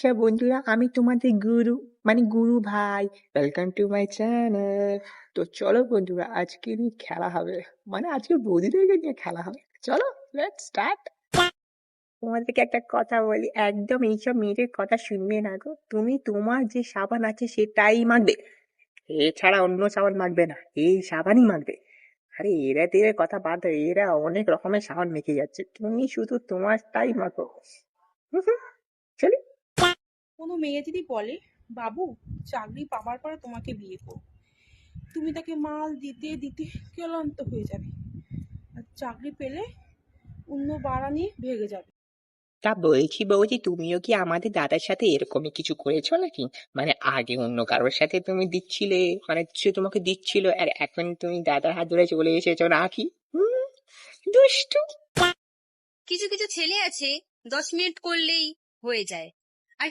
আচ্ছা বন্ধুরা, আমি তোমাদের গুরু, মানে গুরু ভাই। Welcome to my channel. তো চলো বন্ধুরা, আজকে নিয়ে খেলা হবে, মানে আজকে বৌদিদেরকে নিয়ে খেলা হবে। চলো, লেটস স্টার্ট। তোমাদেরকে একটা কথা বলি, একদম এইসব মেয়েদের কথা শুনবে না গো। তুমি তোমার যে সাবান আছে সেটাই মাখবে, এছাড়া অন্য সাবান মাখবে না, এই সাবানই মাখবে। আরে এরা তেরে কথা বাদ দাও, এরা অনেক রকমের সাবান মেখে যাচ্ছে, তুমি শুধু তোমারটাই মাখো। হুম হুম, চলি। কোনো মেয়ে যদি বলে, বাবু চাকরি পাবার পরে তোমাকে বিয়ে করব, তুমি তাকে মাল দিতে দিতে ক্লান্ত হয়ে যাবে, আর চাকরি পেলে অন্য বাড়া নিয়ে ভেগে যাবে। তা বলছি বৌদি, তুমিও কি আমাদের দাদার সাথে এরকমই কিছু করেছো নাকি? মানে আগে অন্য কারোর সাথে তুমি দিচ্ছিলে, মানে সে তোমাকে দিচ্ছিল, আর এখন তুমি দাদার হাত ধরে চলে এসেছো নাকি? হুম, দুষ্টু। কিছু কিছু ছেলে আছে 10 মিনিট করলেই হয়ে যায়,